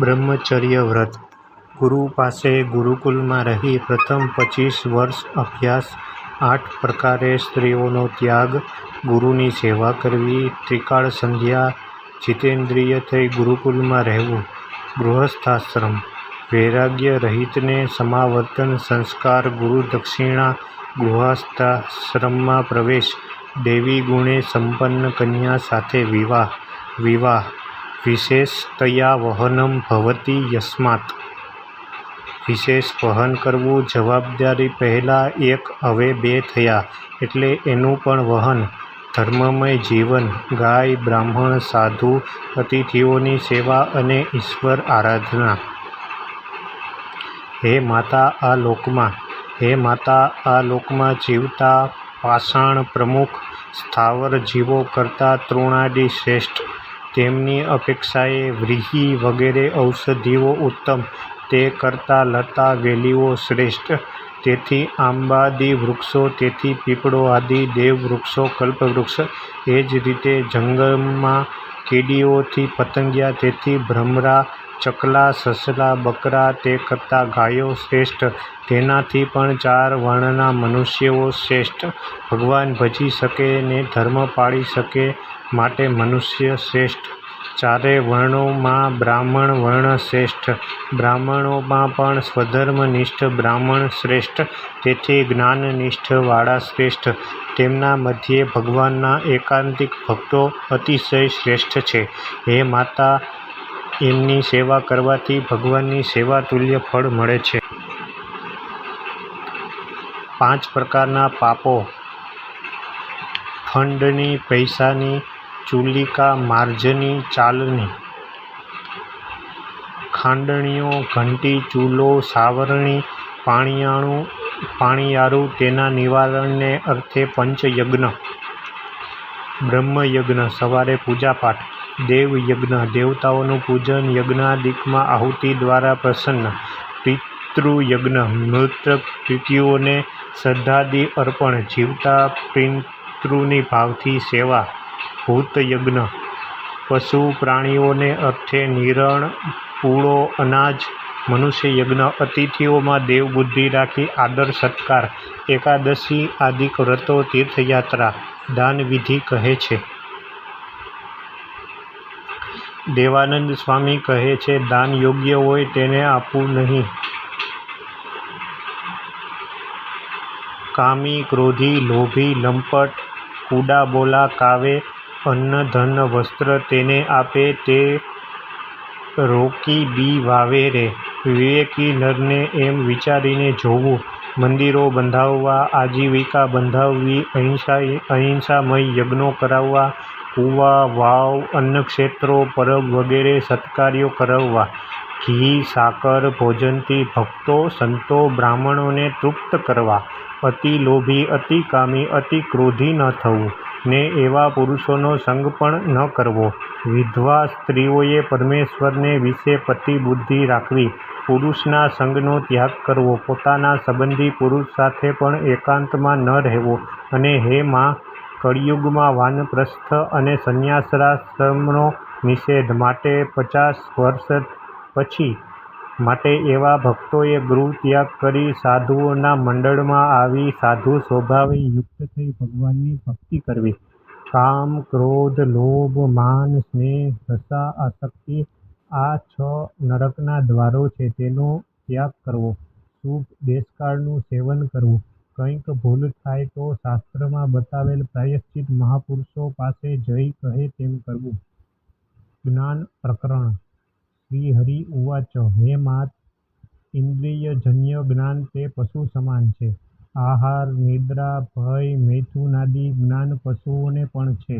બ્રહ્મચર્ય વ્રત. ગુરુ પાસે ગુરુકુલમાં રહી પ્રથમ 25 વર્ષ અભ્યાસ. 8 પ્રકારે સ્ત્રીઓનો ત્યાગ. ગુરુની સેવા કરવી. ત્રિકાળ સંધ્યા. જીતેન્દ્રિય થઈ ગુરુકુલમાં રહેવું. ગૃહસ્થાશ્રમ. વૈરાગ્ય રહિતને સમાવર્તન સંસ્કાર. ગુરુ દક્ષિણા. ગૃહસ્થાશ્રમમાં પ્રવેશ. દૈવી ગુણે સંપન્ન કન્યા સાથે વિવાહ. વિવાહ વિશેષતયા વહનમ ભવતિ યસ્માત. વિશેષ વહન કરવું. જવાબદારી પહેલાં 1 હવે 2 થયા એટલે એનું પણ વહન. ધર્મમય જીવન. ગાય, બ્રાહ્મણ, સાધુ, અતિથિઓની સેવા અને ઈશ્વર આરાધના. હે માતા આ લોકમાં જીવતા પાષાણ પ્રમુખ સ્થાવર જીવો કરતાં તૃણાદિ શ્રેષ્ઠ. તેમની અપેક્ષાએ વ્રીહી વગેરે ઔષધિઓ ઉત્તમ. તે કરતાં લતા વેલીઓ શ્રેષ્ઠ. તેથી આંબાદિ વૃક્ષો. તેથી પીપળો આદિ દેવવૃક્ષો કલ્પવૃક્ષ. એ જ રીતે જંગમમાં કીડીઓથી પતંગિયા. તેથી ભ્રમરા, ચકલા, સસલા, બકરા. તે કરતાં ગાયો શ્રેષ્ઠ. તેનાથી પણ 4 વર્ણના મનુષ્યો શ્રેષ્ઠ. ભગવાન ભજી શકે ને ધર્મ પાળી શકે માટે મનુષ્ય શ્રેષ્ઠ. 4 વર્ણોમાં બ્રાહ્મણ વર્ણ શ્રેષ્ઠ. બ્રાહ્મણોમાં પણ સ્વધર્મનિષ્ઠ બ્રાહ્મણ શ્રેષ્ઠ. તેથી જ્ઞાનનિષ્ઠ વાળા શ્રેષ્ઠ. તેમના મધ્યે ભગવાનના એકાંતિક ભક્તો અતિશય શ્રેષ્ઠ છે. હે માતા, એમની સેવા કરવાથી ભગવાનની સેવા તુલ્ય ફળ મળે છે. 5 પ્રકારના પાપો. ફંડની, પૈસાની, ચૂલિકા, માર્જની, ચાલની. ખાંડણીઓ, ઘંટી, ચૂલો, સાવરણી, પાણિયારું. તેના નિવારણને અર્થે પંચયજ્ઞ. બ્રહ્મયજ્ઞ. સવારે પૂજાપાઠ. દેવયજ્ઞ. દેવતાઓનું પૂજન. યજ્ઞાદિકમાં આહુતિ દ્વારા પ્રસન્ન. પિતૃયજ્ઞ. મૃતક પિતૃઓને શ્રદ્ધાદિ અર્પણ. જીવતા પિતૃની ભાવથી સેવા. ભૂતયજ્ઞ. પશુ પ્રાણીઓને અર્થે નિરણ, પૂળો, અનાજ. મનુષ્યયજ્ઞ. અતિથિઓમાં દેવબુદ્ધિ રાખી આદર સત્કાર. એકાદશી આદિક વ્રતો. તીર્થયાત્રા. દાનવિધિ કહે છે. દેવાનંદ સ્વામી કહે છે, દાન યોગ્ય હોય તેને આપવું નહીં. કામી, ક્રોધી, લોભી, લંપટ, કુડાબોલા, કાવે. અન્ન, ધન, વસ્ત્ર તેને આપે તે રોકી બી વાવે રે. વિવેકી નરને એમ વિચારીને જોવું. મંદિરો બંધાવવા. આજીવિકા બંધાવવી. અહિંસામય યજ્ઞો કરાવવા. કૂવા, વાવ, અન્નક્ષેત્રો, પરબ વગેરે સત્કાર્યો કરાવવા. ઘી, સાકર, ભોજનથી ભક્તો, સંતો, બ્રાહ્મણોને તૃપ્ત કરવા. અતિ લોભી, અતિ કામી, અતિ ક્રોધી ન થવું ને એવા પુરુષોનો સંગ પણ ન કરવો. વિધવા સ્ત્રીઓએ પરમેશ્વરને વિશે પતિબુદ્ધિ રાખવી. પુરુષના સંગનો ત્યાગ કરવો. પોતાના સંબંધી પુરુષ સાથે પણ એકાંતમાં ન રહેવો. અને હે માં, કળિયુગમાં વાનપ્રસ્થ અને સંન્યાસાશ્રમનો નિષેધ માટે 50 વર્ષ પછી. માટે એવા ભક્તોએ ગૃહ ત્યાગ કરી સાધુઓના મંડળમાં આવી સાધુ સ્વભાવે યુક્ત થઈ ભગવાનની ભક્તિ કરવી. કામ, ક્રોધ, લોભ, માન, સ્નેહ, રસા, આસક્તિ આ 6 નરકના દ્વારો છે. તેનો ત્યાગ કરવો. શુભ દેશકાળનું સેવન કરવું. કંઈક ભૂલ થાય તો શાસ્ત્રમાં બતાવેલ પ્રાયશ્ચિત મહાપુરુષો પાસે જઈ કહે તેમ કરવું. જ્ઞાન પ્રકરણ. શ્રીહરિ ઉવાચ. હે માત, ઇન્દ્રિયજન્ય જ્ઞાન તે પશુ સમાન છે. આહાર, નિદ્રા, ભય, મૈથુનાદિ જ્ઞાન પશુઓને પણ છે.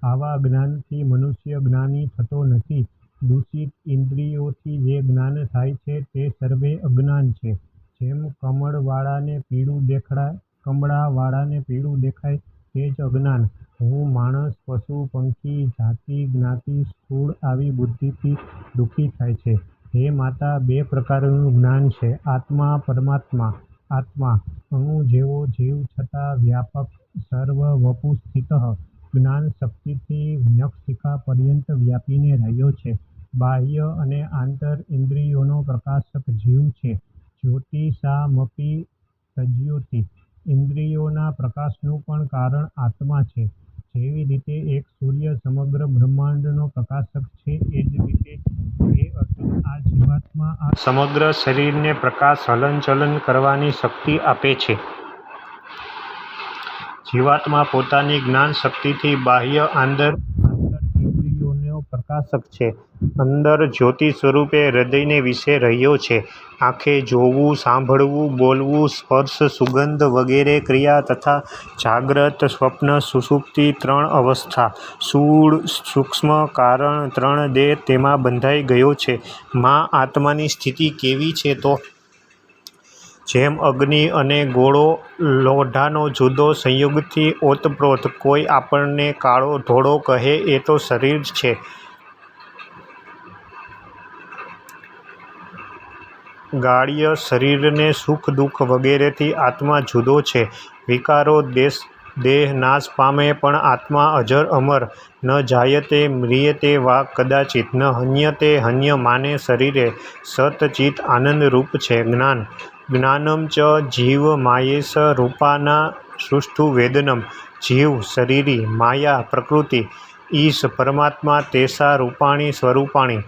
આવા જ્ઞાનથી મનુષ્ય જ્ઞાની થતો નથી. દૂષિત ઇન્દ્રિયોથી જે જ્ઞાન થાય છે તે સર્વે અજ્ઞાન છે. જેમ કમળવાળાને પીળું દેખાય તે જ અજ્ઞાન. હું માણસ, પશુ, પંખી, જાતિ, જ્ઞાતિ, સ્થૂળ આવી બુદ્ધિથી દુઃખી થાય છે. હે માતા, 2 પ્રકારનું જ્ઞાન છે. આત્મા, પરમાત્મા. આત્મા અણુ જેવો જીવ છતાં વ્યાપક સર્વવપુ સ્થિતઃ જ્ઞાન શક્તિથી નખશિખા પર્યંત વ્યાપીને રહ્યો છે. બાહ્ય અને આંતર ઇન્દ્રિયોનો પ્રકાશક જીવ છે. જ્યોતિષામપી તજ્જોતિ. ઇન્દ્રિયોના પ્રકાશનું પણ કારણ આત્મા છે. જેવી રીતે એક સૂર્ય સમગ્ર બ્રહ્માંડનો પ્રકાશક છે, એ જ રીતે હે અર્જુન, આ જીવાત્મા આ સમગ્ર શરીરને પ્રકાશ, હલનચલન કરવાની શક્તિ આપે છે. જીવાત્મા પોતાની જ્ઞાન શક્તિથી બાહ્ય આંતર ઇન્દ્રિયોનો પ્રકાશક છે. અંદર જ્યોતિ સ્વરૂપે હૃદયને વિશે રહ્યો છે. આંખે જોવું, સાંભળવું, બોલવું, સ્પર્શ, સુગંધ વગેરે ક્રિયા તથા જાગ્રત, સ્વપ્ન, સુષુપ્તિ ત્રણ અવસ્થા, સ્થૂળ, સૂક્ષ્મ, કારણ ત્રણ દેહ તેમાં બંધાઈ ગયો છે. માં આત્માની સ્થિતિ કેવી છે તો જેમ અગ્નિ અને ગોળો લોઢાનો જુદો સંયોગથી ઓતપ્રોત. કોઈ આપણને કાળો ધોળો કહે એ તો શરીર છે. ગાળ્ય શરીરને સુખ દુઃખ વગેરેથી આત્મા જુદો છે. વિકારો દેહ નાશ પામે, પણ આત્મા અજર અમર. ન જાયતે મ્રિયતે વા કદાચિત, ન હન્યતે હન્યમાને શરીરે. સત ચિત આનંદરૂપ છે જ્ઞાન. જ્ઞાનમ ચ જીવ માયેશ રૂપાના સુષ્ઠુ વેદનમ. જીવ શરીરી, માયા પ્રકૃતિ, ઈશ પરમાત્મા તેષા રૂપાણી સ્વરૂપાણી.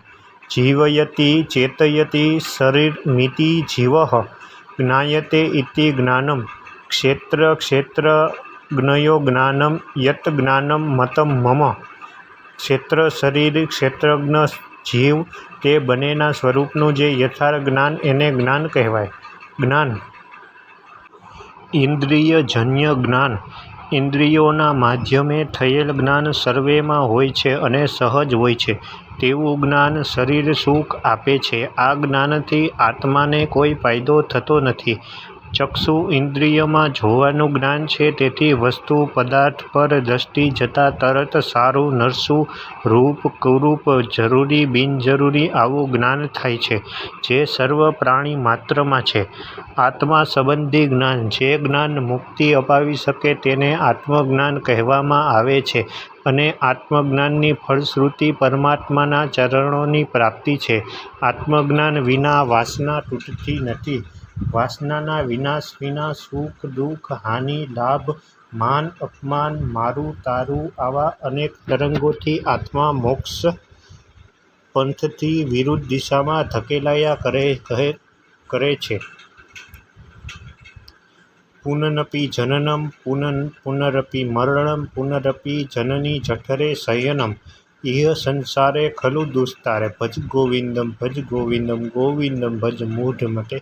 જીવયતિ ચેતયતિ શરીરમિતિ જીવઃ. જ્ઞાયતે ઇતિ જ્ઞાનમ. ક્ષેત્રજ્ઞયો જ્ઞાનમ યત જ્ઞાનમ મતં મમ. ક્ષેત્ર શરીર, ક્ષેત્રજ્ઞ જીવ તે બંનેના સ્વરૂપનું જે યથાર્થ જ્ઞાન એને જ્ઞાન કહેવાય. જ્ઞાન ઇન્દ્રિયજન્ય જ્ઞાન. ઇન્દ્રિયોના માધ્યમે થયેલ જ્ઞાન સર્વેમાં હોય છે અને સહજ હોય છે. તેવું જ્ઞાન શરીર સુખ આપે છે. આ જ્ઞાનથી આત્માને કોઈ ફાયદો થતો નથી. ચક્ષુ ઇન્દ્રિયમાં જોવાનું જ્ઞાન છે. તેથી વસ્તુ પદાર્થ પર દ્રષ્ટિ જતાં તરત સારું નરસું, રૂપ કુરૂપ, જરૂરી બિનજરૂરી આવું જ્ઞાન થાય છે, જે સર્વ પ્રાણી માત્રમાં છે. આત્મા સંબંધી જ્ઞાન. જે જ્ઞાન મુક્તિ અપાવી શકે તેને આત્મજ્ઞાન કહેવામાં આવે છે, અને આત્મજ્ઞાનની ફલશ્રુતિ પરમાત્માના ચરણોની પ્રાપ્તિ છે. આત્મજ્ઞાન વિના વાસના તૂટતી નથી. વાસનાના વિનાશ વિના સુખ દુઃખ, હાનિ લાભ, માન અપમાન, મારું તારું આવા અનેક તરંગોથી આત્મા મોક્ષ પંથથી વિરુદ્ધ દિશામાં ધકેલાયા કરે છે. પુનરપી જનનમ પુનરપી મરણમ પુનરપી જનની જઠરે શયનમ. ઇહ સંસારે ખલુ દુસ્તારે. ભજ ગોવિંદમ ગોવિંદમ ભજ મૂઢમતે.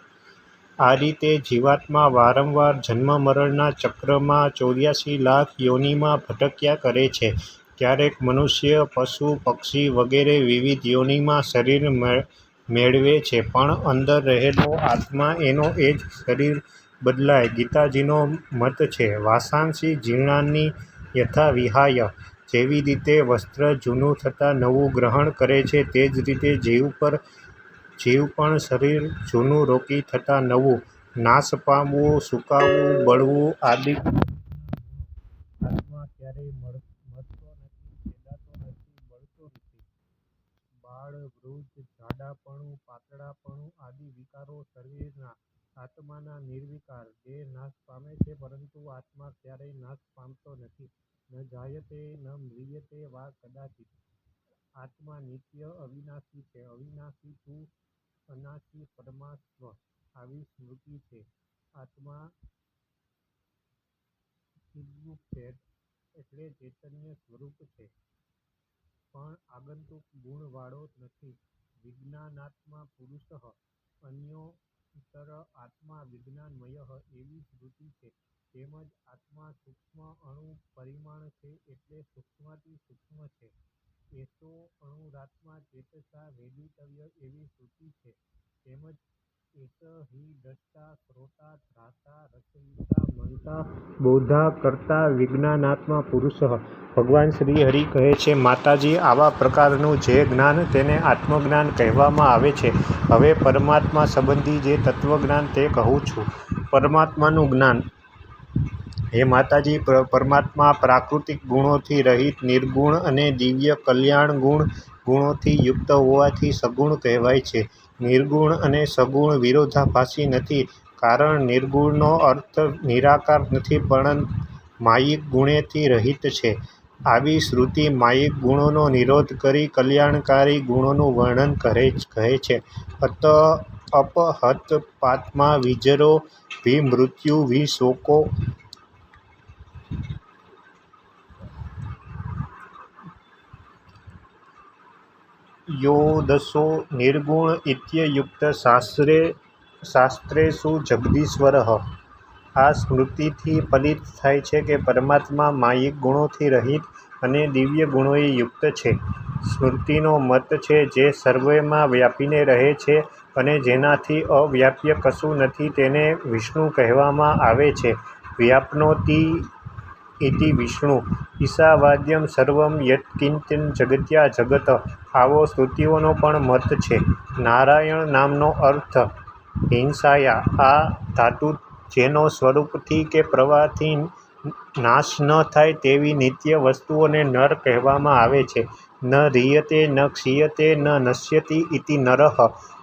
આ રીતે જીવાત્મા વારંવાર જન્મ મરણના ચક્રમાં 84 લાખ યોનિમાં ભટક્યા કરે છે. ક્યારેક મનુષ્ય, પશુ, પક્ષી વગેરે વિવિધ યોનિમાં શરીર મેળવે છે, પણ અંદર રહેલો આત્મા એનો એ જ શરીર બદલાય. ગીતાજીનો મત છે, વાસાંસી જીર્ણાની યથા વિહાય. જેવી રીતે વસ્ત્ર જૂનું થતાં નવું ગ્રહણ કરે છે, તે જ રીતે જીવ પણ શરીર જૂનું રોકી થતાં નવું, નાશ પામવું, સુકાવું, બળવું આદિ આત્મા ક્યારેય મરતો નથી, છેદાતો નથી, બળતો નથી. બાળ, વૃદ્ધ, જાડાપણું, પાતળાપણું આદિ વિકારો શરીરના. આત્માના નિર્વિકાર. દેહ નાશ પામે છે, પરંતુ આત્મા ક્યારેય નાશ પામતો નથી. ન જાયતે ન મ્રિયતે વા કદાચિત. આત્મા નિત્ય અવિનાશી છે. અવિનાશી તું અનાશી પરમાત્મ આવી સ્મૃતિ છે. આત્મા ચિદરૂપ છે, એટલે ચૈતન્ય સ્વરૂપ છે, પણ આગંતુક ગુણવાળો નથી. વિજ્ઞાનાત્મા પુરુષઃ અન્યોતર આત્મા વિજ્ઞાનમયઃ એવી શ્રુતિ છે. તેમજ આત્મા સૂક્ષ્મ અણુ પરિમાણ છે, એટલે સૂક્ષ્માતિ સૂક્ષ્મ છે. એસો અણુરાત્મા ચેતસા વેદિતવ્ય એવી શ્રુતિ છે. તેમજ એસ હિ દ્રષ્ટા શ્રોતા ધ્રાતા રસયિતા મંતા બોધા કર્તા વિજ્ઞાનાત્મા પુરુષઃ. ભગવાન શ્રી હરિ કહે છે, માતાજી, આવા પ્રકારનું જે જ્ઞાન તેને આત્મજ્ઞાન કહેવામાં આવે છે. હવે પરમાત્મા સંબંધી જે તત્વજ્ઞાન તે કહું છું. પરમાત્માનું જ્ઞાન. હે માતાજી, પરમાત્મા પ્રાકૃતિક ગુણોથી રહિત નિર્ગુણ અને દિવ્ય કલ્યાણ ગુણોથી યુક્ત હોવાથી સગુણ કહેવાય છે. નિર્ગુણ અને સગુણ વિરોધાભાસી નથી, કારણ નિર્ગુણનો અર્થ નિરાકાર નથી પણ માયિક ગુણેથી રહિત છે. આવી શ્રુતિ માયિક ગુણોનો નિરોધ કરી કલ્યાણકારી ગુણોનું વર્ણન કહે છે. અપહત પાત્મા વિજરો વિમૃત્યુ વિશોકો યોદશો નિર્ગુણ ઇત્યુક્ત શાસ્ત્રેષુ જગદીશ્વરઃ. આ સ્મૃતિથી ફલિત થાય છે કે પરમાત્મા માયિક ગુણોથી રહિત અને દિવ્ય ગુણોએ યુક્ત છે. સ્મૃતિનો મત છે જે સર્વમાં વ્યાપીને રહે છે અને જેનાથી અવ્યાપ્ય કશું નથી તેને વિષ્ણુ કહેવામાં આવે છે. વ્યાપ્નોતિ ઇતિ વિષ્ણુ ઈશાવાસ્યં સર્વં યત્કિંચન જગત્યા જગત. આવો શ્રુતિઓનો પણ મત છે. નારાયણ નામનો અર્થ હિંસાયા. આ ધાતુ જેનો સ્વરૂપથી કે પ્રવાહથી નાશ ન થાય તેવી નિત્ય વસ્તુઓને નર કહેવામાં આવે છે. ન રિયતે ન ક્ષીયતે ન નશ્યતિ ઇતિ નરઃ.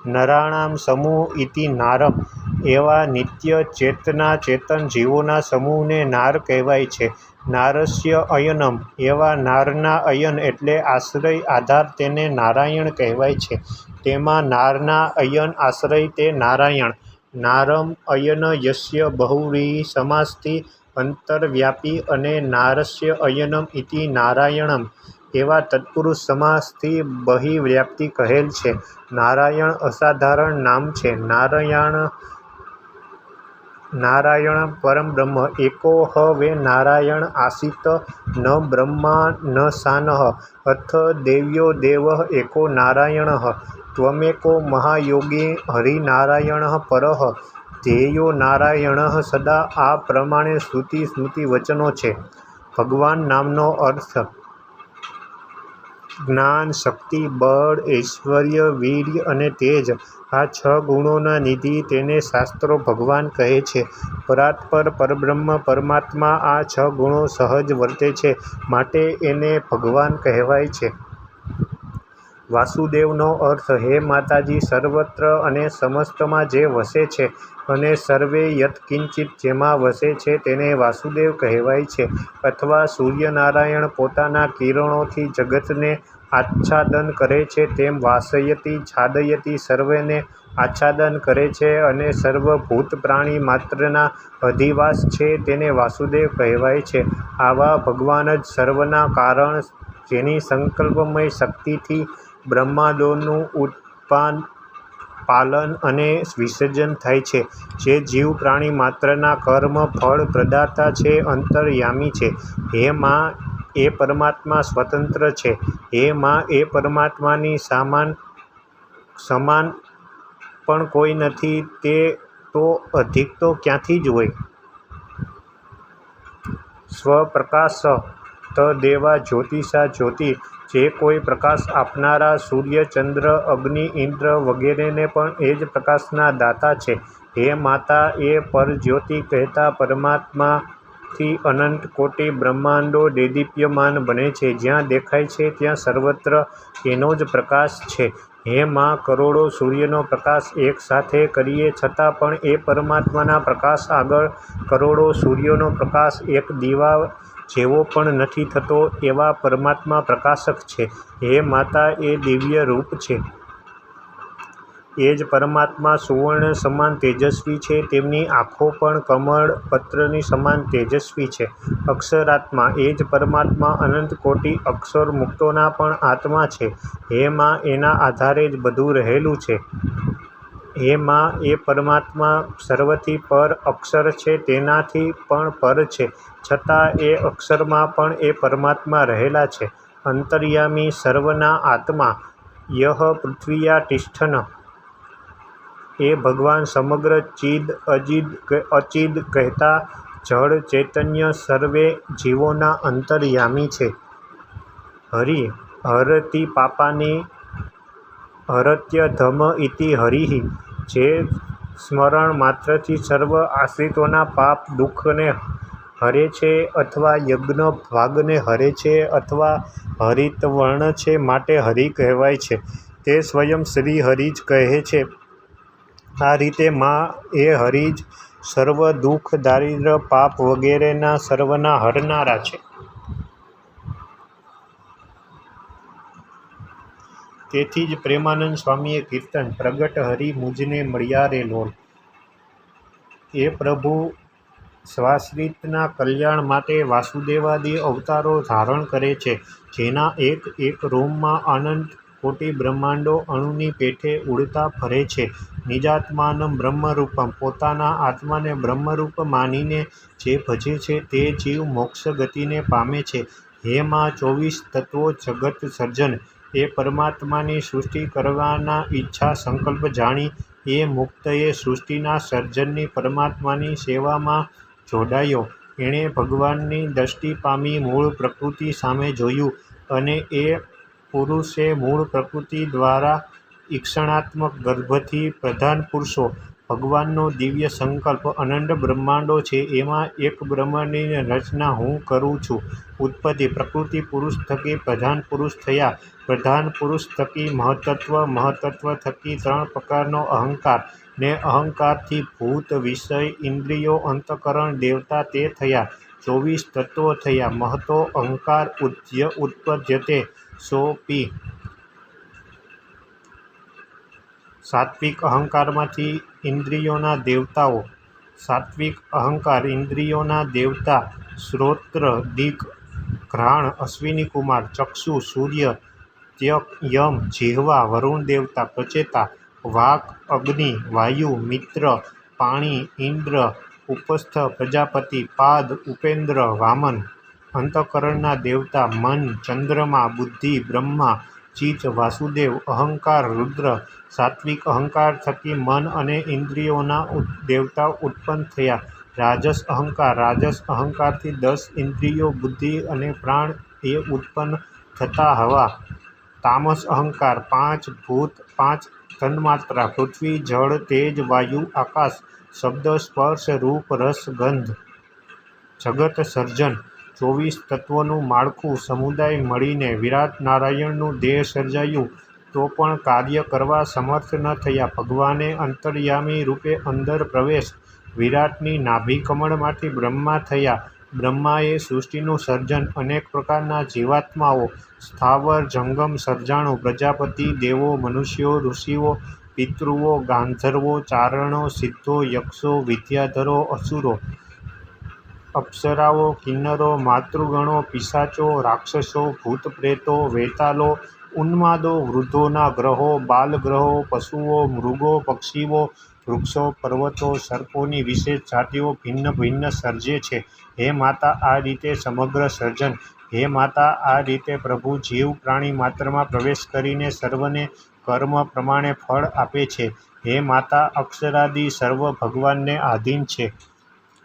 નરાણાં સમૂહ ઇતિ નારમ. એવા નિત્ય ચેતન જીવોના સમૂહને નાર કહેવાય છે. નારસ્ય અયનમ. એવા નારના અયન એટલે આશ્રય આધાર તેને નારાયણ કહેવાય છે. તેમાં નારના અયન આશ્રય તે નારાયણ. નારમ અયન યસ્ય બહુવ્રીહિ સમાસથી અંતર્વ્યાપી અને નારસ્ય અયનમ ઇતિ નારાયણમ એવા તત્પુરુષ સમાસથી બહિર્વ્યાપી કહેલ છે. નારાયણ અસાધારણ નામ છે. નારાયણ પરબ્રહ્મ એકો હ વે નારાયણ આસિત ન બ્રહ્મા ન સાનઃ અથ દેવ્યો દેવઃ એકો નારાયણઃ ત્વમેકો મહાયોગી હરિનારાયણઃ પરઃ ધ્યેયો નારાયણઃ સદા. આ પ્રમાણે સ્મૃતિ વચનો છે. ભગવાન નામનો અર્થ જ્ઞાન, શક્તિ, બળ, ઐશ્વર્ય, વીર્ય અને તેજ. આ 6 ગુણોના નિધિ તેને શાસ્ત્રો ભગવાન કહે છે. પરાત્પર પરબ્રહ્મ પરમાત્મા આ 6 ગુણો સહજ વર્તે છે માટે એને ભગવાન કહેવાય છે. વાસુદેવનો અર્થ હે માતાજી સર્વત્ર અને સમસ્તમાં જે વસે છે અને સર્વે યત્કિંચિત જેમાં વસે છે તેને વાસુદેવ કહેવાય છે. અથવા સૂર્યનારાયણ પોતાના કિરણોથી જગતને આચ્છાદન કરે છે તેમ વાસયતિ છાદયતિ સર્વેને આચ્છાદન કરે છે અને સર્વભૂત પ્રાણી માત્રના અધિવાસ છે તેને વાસુદેવ કહેવાય છે. આવા ભગવાન જ સર્વના કારણ જેની સંકલ્પમય શક્તિથી બ્રહ્માંડોનું ઉત્પાદન, પાલન અને વિસર્જન થાય છે. જે જીવ પ્રાણી માત્રના કર્મ ફળ પ્રદાતા છે, અંતર્યામી છે. હે માં એ પરમાત્મા સ્વતંત્ર છે. હે માં એ પરમાત્માની સમાન પણ કોઈ નથી. તે તો અધિક તો ક્યાંથી જ હોય. સ્વપ્રકાશ તદેવા જ્યોતિષા જ્યોતિ. જે કોઈ પ્રકાશ આપનારા સૂર્ય, ચંદ્ર, અગ્નિ, ઇન્દ્ર વગેરેને પણ એ જ પ્રકાશના દાતા છે. હે માતા એ પરજ્યોતિ કહેતા પરમાત્માથી અનંત કોટિ બ્રહ્માંડો દેદીપ્યમાન બને છે. જ્યાં દેખાય છે ત્યાં સર્વત્ર એનો જ પ્રકાશ છે. હે માં કરોડો સૂર્યનો પ્રકાશ એક સાથે કરીએ છતાં પણ એ પરમાત્માના પ્રકાશ આગળ કરોડો સૂર્યોનો પ્રકાશ એક દીવા જેવો પણ નથી થતો. એવા પરમાત્મા પ્રકાશક છે. હે માતા એ દિવ્ય રૂપ છે. એ જ પરમાત્મા સુવર્ણ સમાન તેજસ્વી છે. તેમની આંખો પણ કમળ પત્રની સમાન તેજસ્વી છે. અક્ષરાત્મા એ જ પરમાત્મા અનંત કોટિ અક્ષર મુક્તોના પણ આત્મા છે. હે માં એના આધારે જ બધું રહેલું છે. હે માં એ પરમાત્મા સર્વથી પર અક્ષર છે, તેનાથી પણ પર છે, છતાં એ અક્ષરમાં પણ એ પરમાત્મા રહેલા છે. અંતર્યામી સર્વના આત્મા યહ પૃથ્વીયા તિષ્ઠન. એ ભગવાન સમગ્ર ચિદ અચિદ કહેતા જડ ચૈતન્ય સર્વે જીવોના અંતર્યામી છે. હરિ હરતિ પાપાની હરત્યધમ ઇતિ હરિઃ. જે સ્મરણ માત્રથી સર્વ આશ્રિતોના પાપ દુઃખને હરે છે અથવા યજ્ઞ ભાગને હરે છે અથવા હરિતવર્ણ છે માટે હરિ કહેવાય છે. તે સ્વયં શ્રી હરિ જ કહે છે. આ રીતે માં એ હરિ જ સર્વ દુઃખ દારિદ્ર્ય પાપ વગેરેના સર્વના હરનારા છે. તેથી જ પ્રેમાનંદ સ્વામીએ કીર્તન પ્રગટ હરિ મુજને મળ્યા રે લોલ. એ પ્રભુ સ્વાશ્રિતના કલ્યાણ માટે વાસુદેવાદિ અવતારો ધારણ કરે છે. જેના એક એક રોમમાં અનંત કોટિ બ્રહ્માંડો અણુની પેઠે ઉડતા ફરે છે. નિજાત્માનં બ્રહ્મરૂપમ, પોતાના આત્માને બ્રહ્મરૂપ માનીને જે ભજે છે તે જીવ મોક્ષ ગતિને પામે છે. હે માં 24 તત્વો જગત સર્જન, એ પરમાત્માની સૃષ્ટિ કરવાના ઈચ્છા સંકલ્પ જાણી એ મુક્તએ સૃષ્ટિના સર્જનની પરમાત્માની સેવામાં જોડાયો. એણે ભગવાનની દષ્ટિ પામી મૂળ પ્રકૃતિ સામે જોયું અને એ પુરુષે મૂળ પ્રકૃતિ દ્વારા ઈક્ષણાત્મક ગર્ભથી પ્રધાન પુરુષો, ભગવાનનો દિવ્ય સંકલ્પ અનંત બ્રહ્માંડો છે એમાં એક બ્રહ્માંડની રચના હું કરું છું. ઉત્પત્તિ: પ્રકૃતિ પુરુષ થકી પ્રધાન પુરુષ થયા. પ્રધાન પુરુષ થકી મહત્તત્વ, મહત્તત્વ થકી 3 પ્રકારનો અહંકાર ને અહંકારથી ભૂત, વિષય, ઇન્દ્રિયો, અંતઃકરણ, દેવતા તે થયા. 24 તત્વો થયા. મહતો અહંકાર ઉત્પદ્યતે સોऽપી. સાત્વિક અહંકારમાંથી ઇન્દ્રિયોના દેવતાઓ. સાત્વિક અહંકાર ઇન્દ્રિયોના દેવતા શ્રોત્ર, દિક્, ઘ્રાણ, અશ્વિનીકુમાર, ચક્ષુ, સૂર્ય, ત્યક, યમ, જીહ્વા, વરુણ દેવતા, પ્રચેતા, વાક્, અગ્નિ, વાયુ, મિત્ર, પાણી, ઇન્દ્ર, ઉપસ્થ, પ્રજાપતિ, પાદ, ઉપેન્દ્ર, વામન. અંતઃકરણના દેવતા મન, ચંદ્રમા, બુદ્ધિ, બ્રહ્મા, ચિત્ત, વાસુદેવ. અહંકાર રુદ્ર. સાત્વિક અહંકાર થકી મન અને ઇન્દ્રિયોના દેવતા ઉત્પન્ન થયા. રાજસ અહંકાર. રાજસ અહંકારથી 10 ઇન્દ્રિયો, બુદ્ધિ અને પ્રાણ એ ઉત્પન્ન થતા હવા. તામસ અહંકાર. 5 ભૂત, 5 તન્માત્રા, પૃથ્વી, જળ, તેજ, વાયુ, આકાશ, શબ્દ, સ્પર્શ, રૂપ, રસ, ગંધ. જગત સર્જન: 24 તત્વોનું માળખું સમુદાય મળીને વિરાટ નારાયણનું દેહ સર્જાયું તો પણ કાર્ય કરવા સમર્થ ન થયા. ભગવાને અંતર્યામી રૂપે અંદર પ્રવેશ. વિરાટની નાભી કમળમાંથી બ્રહ્મા થયા. બ્રહ્માએ સૃષ્ટિનું સર્જન, અનેક પ્રકારના જીવાત્માઓ, સ્થાવર જંગમ સર્જાણું. પ્રજાપતિ, દેવો, મનુષ્યો, ઋષિઓ, પિતૃઓ, ગાંધર્વો, ચારણો, સિદ્ધો, યક્ષો, વિદ્યાધરો, અસુરો, અપ્સરાઓ, કિન્નરો, માતૃગણો, પિશાચો, રાક્ષસો, ભૂત-પ્રેતો, વૈતાલો, ઉન્માદો, વૃદ્ધોના ગ્રહો, બાલગ્રહો, પશુઓ, મૃગો, પક્ષીઓ, વૃક્ષો, પર્વતો, સર્પોની વિશેષ જાતિઓ ભિન્ન ભિન્ન સર્જે છે. હે માતા, આ રીતે સમગ્ર સર્જન. હે માતા, આ રીતે પ્રભુ જીવ પ્રાણી માત્રમાં પ્રવેશ કરીને સર્વને કર્મ પ્રમાણે ફળ આપે છે. હે માતા, અક્ષરાદિ સર્વ ભગવાનને આધીન છે.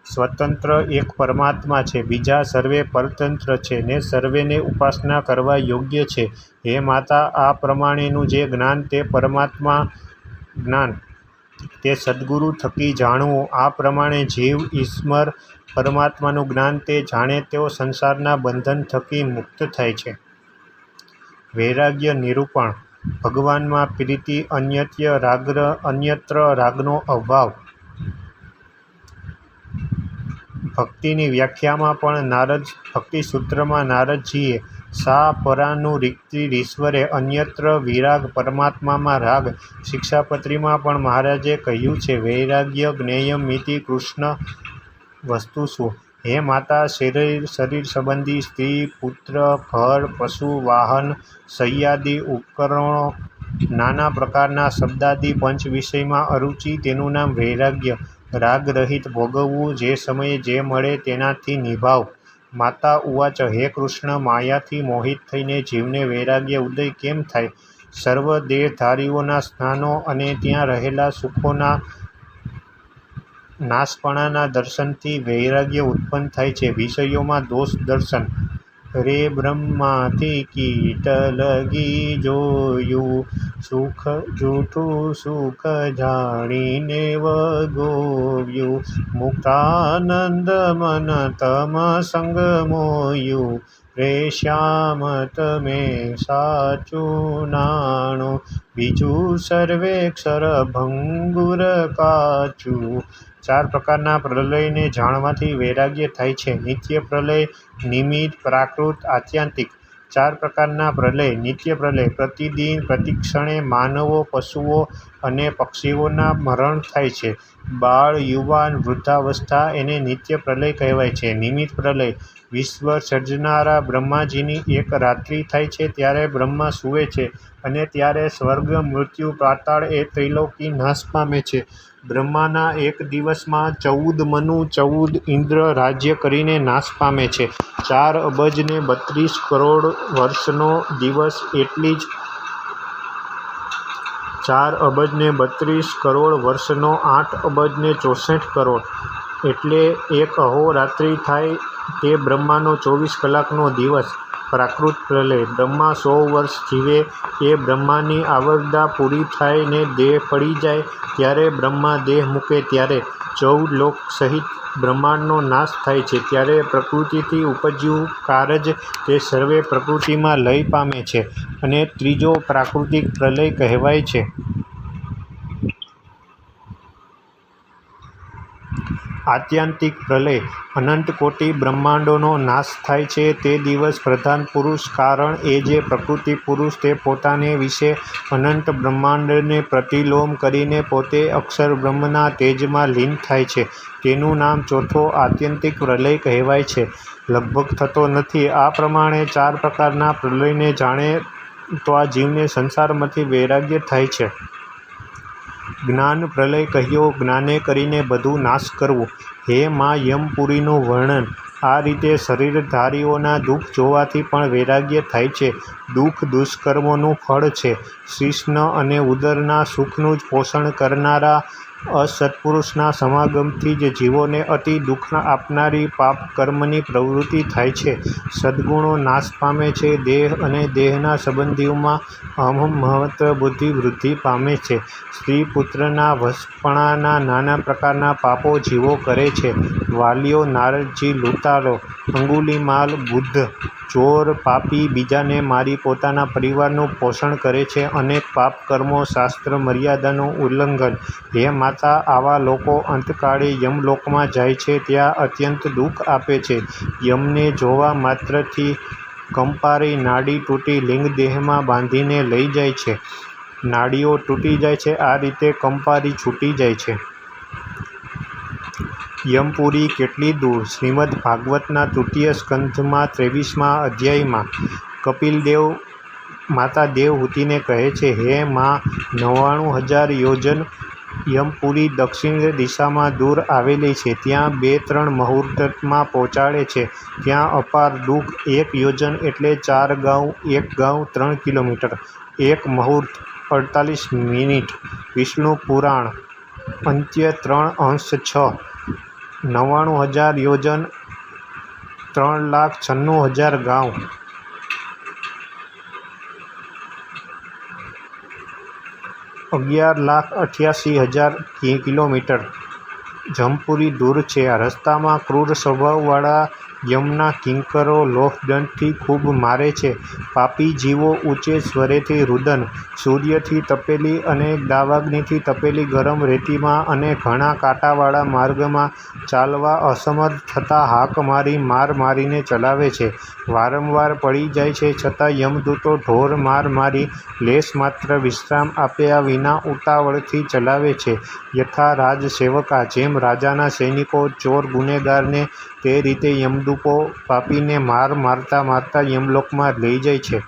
સ્વતંત્ર એક પરમાત્મા છે, બીજા સર્વે પરતંત્ર છે ને સર્વેને ઉપાસના કરવા યોગ્ય છે. હે માતા, આ પ્રમાણેનું જે જ્ઞાન તે પરમાત્મા જ્ઞાન તે સદ્ગુરુ થકી જાણવું. આ પ્રમાણે જીવ ઈશ્વર પરમાત્માનું જ્ઞાન તે જાણે તેઓ સંસારના બંધન થકી મુક્ત થાય છે. વૈરાગ્ય નિરૂપણ: ભગવાનમાં પ્રીતિ, અન્યત્ર રાગનો અભાવ. ભક્તિની વ્યાખ્યામાં પણ ભક્તિસૂત્રમાં નારદજીએ સા પરાનુરિક્તિરીશ્વરે અન્યત્ર વિરાગ, પરમાત્મામાં રાગ. શિક્ષાપત્રીમાં પણ મહારાજે કહ્યું છે, વૈરાગ્ય જ્ઞેયમિતિ કૃષ્ણ વસ્તુષુ. હે માતા, શરીર સંબંધી સ્ત્રી, પુત્ર, ઘર, પશુ, વાહન, શય્યાદિ ઉપકરણો, નાના પ્રકારના શબ્દાદિ પંચ વિષયમાં અરુચિ તેનું નામ વૈરાગ્ય. રાગરહિત ભોગવવું, જે સમયે જે મળે તેનાથી નિભાવ. માતા ઉવાચ: હે કૃષ્ણ, માયાથી મોહિત થઈને જીવને વૈરાગ્ય ઉદય કેમ થાય? સર્વ દેહધારીઓના સ્થાનો અને ત્યાં રહેલા સુખોના નાશપણાના દર્શનથી વૈરાગ્ય ઉત્પન્ન થાય છે. વિષયોમાં દોષ દર્શન. રે બ્રહ્માથી કીટ લગી જોયું, સુખ જૂઠું સુખ જાણીને વગોવ્યું, મુક્તાનંદ મન તમ સંગ મોયું, રે શ્યામ તમે સાચું નાણું, બીજું સર્વેક્ષર ભંગુર કાચું. 4 પ્રકારના પ્રલયને જાણવાથી વૈરાગ્ય થાય છે. નિત્ય પ્રલય, નિમિત્ત, પ્રાકૃત, આત્યંતિક. 4 પ્રકારના પ્રલય. નિત્ય પ્રલય. પ્રતિદિન પ્રતિક્ષણે માનવો, પશુઓ અને પક્ષીઓના મરણ થાય છે. બાળ, યુવાન, વૃદ્ધાવસ્થા એને નિત્ય પ્રલય કહેવાય છે. નિમિત્ત પ્રલય. વિશ્વ સર્જનારા બ્રહ્માજીની એક રાત્રિ થાય છે ત્યારે બ્રહ્મા સૂવે છે અને ત્યારે સ્વર્ગ, મૃત્યુ, પાતાળ એ ત્રિલોકી નાશ પામે છે. બ્રહ્માના એક દિવસમાં 14 મનુ 14 ઇન્દ્ર રાજ્ય કરીને નાશ પામે છે. 4 અબજ ને 32 કરોડ વર્ષનો દિવસ એટલી જ 4 અબજ ને 32 કરોડ વર્ષનો 8 અબજ ને 64 કરોડ એટલે એક અહોરાત્રિ થાય તે બ્રહ્માનો 24 કલાકનો દિવસ. પ્રાકૃત પ્રલય. બ્રહ્મા 100 વર્ષ જીવે એ બ્રહ્માની આવરદા પૂરી થાય ને દેહ પડી જાય ત્યારે બ્રહ્મા દેહ મૂકે ત્યારે 14 લોક સહિત બ્રહ્માંડનો નાશ થાય છે ત્યારે પ્રકૃતિથી ઉપજ્યું કારજ તે સર્વે પ્રકૃતિમાં લય પામે છે અને ત્રીજો પ્રાકૃતિક પ્રલય કહેવાય છે. આત્યંતિક પ્રલય. અનંત કોટી બ્રહ્માંડોનો નાશ થાય છે તે દિવસ પ્રધાન પુરુષ કારણ એ જે પ્રકૃતિ પુરુષ તે પોતાને વિશે અનંત બ્રહ્માંડને પ્રતિલોમ કરીને પોતે અક્ષર બ્રહ્મના તેજમાં લીન થાય છે. તેનું નામ ચોથો આત્યંતિક પ્રલય કહેવાય છે. લગભગ થતો નથી. આ પ્રમાણે 4 પ્રકારના પ્રલયને જાણે તો આ જીવને સંસારમાંથી વૈરાગ્ય થાય છે. જ્ઞાન પ્રલય કહ્યો. જ્ઞાને કરીને બધું નાશ કરવું. હે મા યમપુરીનું વર્ણન. આ રીતે શરીરધારીઓના દુઃખ જોવાથી પણ વૈરાગ્ય થાય છે. દુઃખ દુષ્કર્મોનું ફળ છે. શિશ્ન અને ઉદરના સુખનું જ પોષણ કરનારા અસત્પુરુષના સમાગમથી જ જીવોને અતિ દુઃખ આપનારી પાપ કર્મની પ્રવૃત્તિ થાય છે. સદ્ગુણો નાશ પામે છે. દેહ અને દેહના સંબંધીઓમાં અહમ મહત્વ બુદ્ધિ વૃદ્ધિ પામે છે. સ્ત્રી પુત્રના વશપણાના નાના પ્રકારના પાપો જીવો કરે છે. વાલીઓ નારદજી, લૂંટારો, અંગુલિમાલ, બુદ્ધ, ચોર, પાપી, બીજાને મારી પોતાના પરિવારનું પોષણ કરે છે. અનેક પાપ કર્મો, શાસ્ત્ર મર્યાદાનું ઉલ્લંઘન. હે માતા, આવા લોકો અંતકાળે યમલોકમાં જાય છે ત્યાં અત્યંત દુઃખ આપે છે. યમને જોવા માત્રથી કંપારી નાડી તૂટી લિંગદેહમાં બાંધીને લઈ જાય છે. નાડીઓ તૂટી જાય છે. આ રીતે કંપારી છૂટી જાય છે. યમપુરી કેટલી દૂર? શ્રીમદ્ ભાગવતના તૃતીય સ્કંધમાં 23મા અધ્યાયમાં કપિલદેવ માતા દેવહૂતિને કહે છે, હે મા, 99,000 યોજન યમપુરી દક્ષિણ દિશામાં દૂર આવેલી છે. ત્યાં 2-3 મુહૂર્તમાં પહોંચાડે છે. ત્યાં અપાર દુઃખ. 1 યોજન એટલે 4 ગાઉ. 1 ગાઉ 3 કિલોમીટર. 1 મુહૂર્ત 48 મિનિટ. વિષ્ણુ પુરાણ અંત્ય 3:6 99,000 યોજન 3,96,000 ગાઉ. 11,88,000 કિલોમીટર. જમપુરી દૂર છે. રસ્તામાં ક્રૂર સ્વભાવવાળા યમના કિંકરો લોહદંડથી ખૂબ મારે છે. પાપી જીવો ઊંચે સ્વરેથી રુદન, સૂર્યથી તપેલી અને દાવાગ્નિથી તપેલી ગરમ રેતીમાં અને ઘણા કાંટાવાળા માર્ગમાં ચાલવા અસમર્થ થતાં હાક મારી માર મારીને ચલાવે છે. વારંવાર પડી જાય છે છતાં યમદૂતો ઢોર માર મારી લેશ માત્ર વિશ્રામ આપ્યા વિના ઉતાવળથી ચલાવે છે. યથા રાજસેવકા. જેમ રાજાના સૈનિકો ચોર ગુનેગારને તે રીતે યમદૂતો પાપીને મારતા મારતા યમલોકમાં લઈ જાય છે.